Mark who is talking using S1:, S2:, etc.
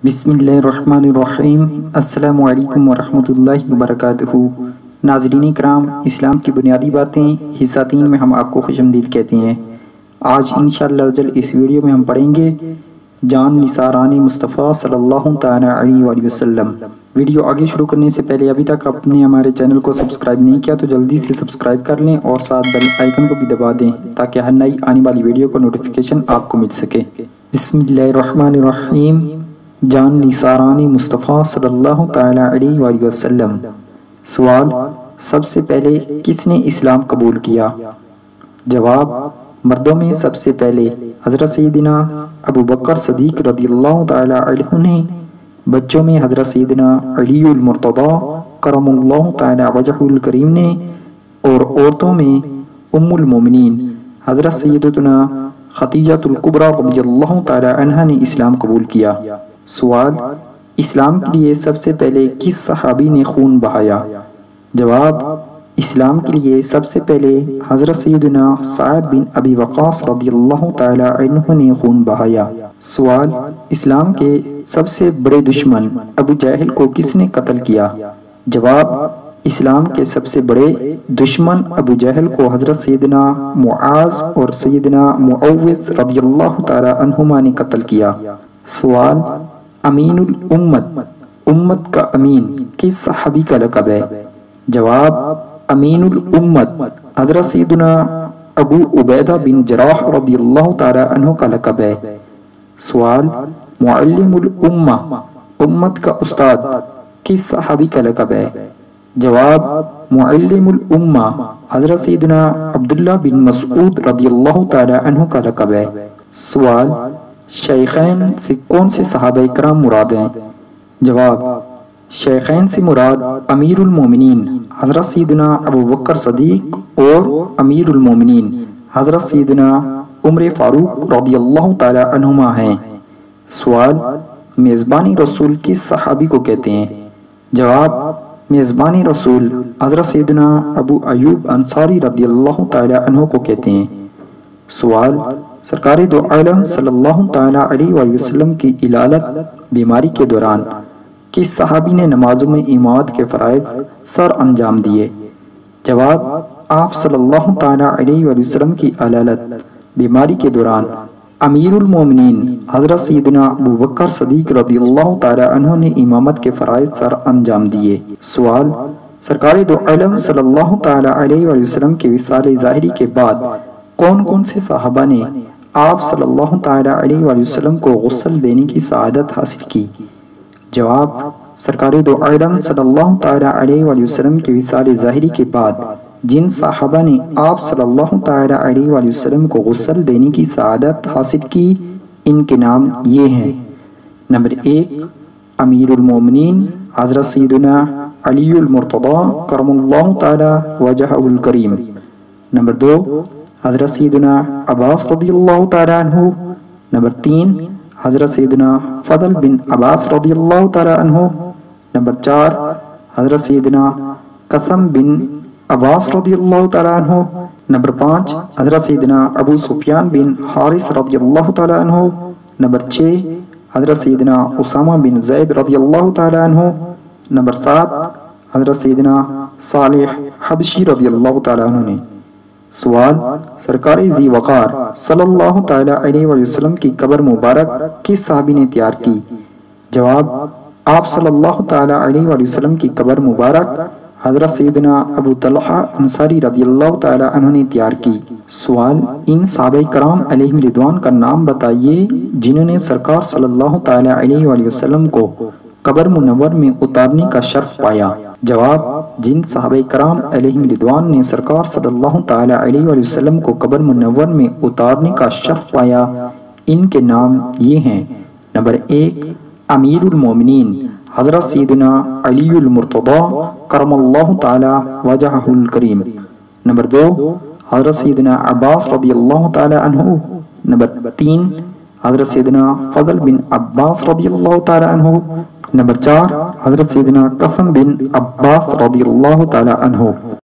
S1: बिस्मिल्लाहिर्रहमानिर्रहीम। अस्सलामु अलैकुम वरहमतुल्लाहि वबरकातुहू। नाज़रीन इकराम, इस्लाम की बुनियादी बातें हिस्सा 3 में हम आपको खुशमदीद कहते हैं। आज इंशाअल्लाह अज़्ज़ल इस वीडियो में हम पढ़ेंगे जान निसारानी मुस्तफ़ा सल्लल्लाहु तआला अलैहि वसल्लम। वीडियो आगे शुरू करने से पहले अभी तक आपने हमारे चैनल को सब्सक्राइब नहीं किया तो जल्दी से सब्सक्राइब कर लें और साथ बेल आइकन को भी दबा दें ताकि हर नई आने वाली वीडियो का नोटिफिकेशन आपको मिल सके। बिस्मिल्लाहिर्रहमानिर्रहीम। जान निसारानी मुस्तफ़ा सल्लल्लाहु तआला अलैहि वसल्लम। सवाल, सबसे पहले किसने इस्लाम कबूल किया? जवाब, मर्दों में सबसे पहले हज़रत सैयदना अबू बकर सदीक रज़ियल्लाहु तआला अन्हु ने, बच्चों में हज़रत सैयदना अलीउल मुर्तज़ा करमुल्लाहु तआला वजहुल करीम ने और औरतों में उम्मुल मोमिनीन हज़रत सैयदतुना खदीजतुल कुबरा रज़ियल्लाहु तआला अन्हा ने इस्लाम कबूल किया। सवाल, इस्लाम के लिए सबसे पहले किस सहाबी ने खून बहाया? जवाब, इस्लाम के लिए सबसे पहले हज़रत सैयदना साद बिन अबी वक़ास रज़ियल्लाहु तआला अन्हु ने खून बहाया। सवाल, इस्लाम के सबसे बड़े दुश्मन अबू जहल को किसने कत्ल किया? जवाब, इस्लाम के सबसे बड़े दुश्मन अबू जहल को हज़रत सैयदना मुआज़ और सैयदना मुअव्विज़ रज़ियल्लाहु तआला अन्हुमा ने कत्ल किया। सवाल, अमीनुल उम्मत का अमीन किस सहाबी का लक़ब है? जवाब, अमीनुल उम्मत हज़रत सैयदना अबू उबैदा बिन जराह रज़ियल्लाहु तआला अन्हु का लक़ब है। सवाल, मुअल्लिमुल उम्मत का उस्ताद किस सहाबी का लक़ब है? जवाब, मुअल्लिमुल उम्मा हज़रत सैयदना अब्दुल्लाह बिन मसऊद रज़ियल्लाहु तआला अन्हु का लक़ब है। सवाल, शेखैन से कौन से सहाबा इकराम मुराद हैं? जवाब, शेखैन से मुराद अमीरुल मोमिनीन हज़रत सैयदना अबू बकर सदीक और अमीरुल मोमिनीन हज़रत सैयदना उमर फारूक रज़ियल्लाहु तआला अन्हुमा हैं। सवाल, मेज़बानी रसूल किस सहाबी को कहते हैं? जवाब, मेज़बानी रसूल हज़रत सैयदना अबू अयूब अंसारी रज़ियल्लाहु तआला अन्हु को कहते हैं। सवाल, सरकारे दो आलम सल्लल्लाहु तआला अलैहि वसल्लम की इलालत बीमारी के दौरान किस सहाबी ने नमाजों में इमामत के फ़राइज़ सर अंजाम दिए? जवाब, आप सल्लल्लाहु तआला अलैहि वसल्लम की इलालत बीमारी के दौरान अमीरुल मोमिनीन हज़रत सैयदना अबू बकर सदीक रज़ियल्लाहु तआला अन्हु ने इमामत के फ़राइज़ सर अंजाम दिए। सवाल, सरकारे दो आलम सल्लल्लाहु तआला अलैहि वसल्लम के विसाल ज़ाहिरी के बाद कौन कौन से सहाबा ने आप सल्लल्लाहु तआला अलैहि वसल्लम को गुस्ल देने की सआदत हासिल की? जवाब, सरकारे दो आलम सल्लल्लाहु तआला अलैहि वसल्लम के विसाल ज़ाहिरी के बाद जिन सहाबा ने आप सल्लल्लाहु तआला अलैहि वसल्लम को गुस्ल देने की सआदत हासिल की, इनके नाम ये हैं। नंबर 1, अमीरुल मोमिनीन हज़रत सैयदना अलीउल मुर्तज़ा करमुल्लाहु तआला वजहुल करीम। नंबर 2, हज़रत सैयदना अब्बास रज़ियल्लाहु तआला अन्हु। नंबर 3, हज़रत सैयदना फ़ज़ल बिन अब्बास रज़ियल्लाहु तआला अन्हु। नंबर 4, हज़रत सैयदना कसम बिन अब्बास रज़ियल्लाहु तआला अन्हु। नंबर 5, हज़रत सैयदना अबू सुफियान बिन हारिस रज़ियल्लाहु तआला अन्हु। नंबर 6, हज़रत सैयदना उसामा बिन ज़ैद रज़ियल्लाहु तआला अन्हु। नंबर 7, हज़रत सैयदना सालिह हबशी रज़ियल्लाहु तआला अन्हु ने। सवाल, सरकारी ज़ी वक़ार सल्लल्लाहु तआला अलैहि वसल्लम की कब्र मुबारक किस सहाबी ने तैयार की? जवाब, आप सल्लल्लाहु तआला अलैहि वसल्लम की कब्र मुबारक हज़रत सैयदना अबू तलहा अंसारी रज़ियल्लाहु तआला अन्हु ने तैयार की। सवाल, इन सहाबा कराम अलैहिम रिदवान का नाम बताइए जिन्होंने सरकार सल्लल्लाहु तआला अलैहि वसल्लम को कब्र मुनव्वर में उतारने का शर्फ पाया? जवाब, जिन सहाबा कराम अलैहिम रिदवान ने सरकार सल्लल्लाहु तआला अलैहि वसल्लम को कब्र मुनव्वर में उतारने का शर्फ पाया, इनके नाम ये हैं। नंबर 1, अमीरुल मोमिनीन हज़रत सैयदना अलीउल मुर्तज़ा करमुल्लाहु तआला वजहुल करीम। नंबर 2, हज़रत सैयदना अब्बास रज़ियल्लाहु तआला अन्हु। नंबर 3, हज़रत सैयदना फ़ज़ल बिन अब्बास रज़ियल्लाहु तआला अन्हु। नंबर 4, हज़रत सैयदना कसम बिन अब्बास रज़ियल्लाहु तआला अन्हु।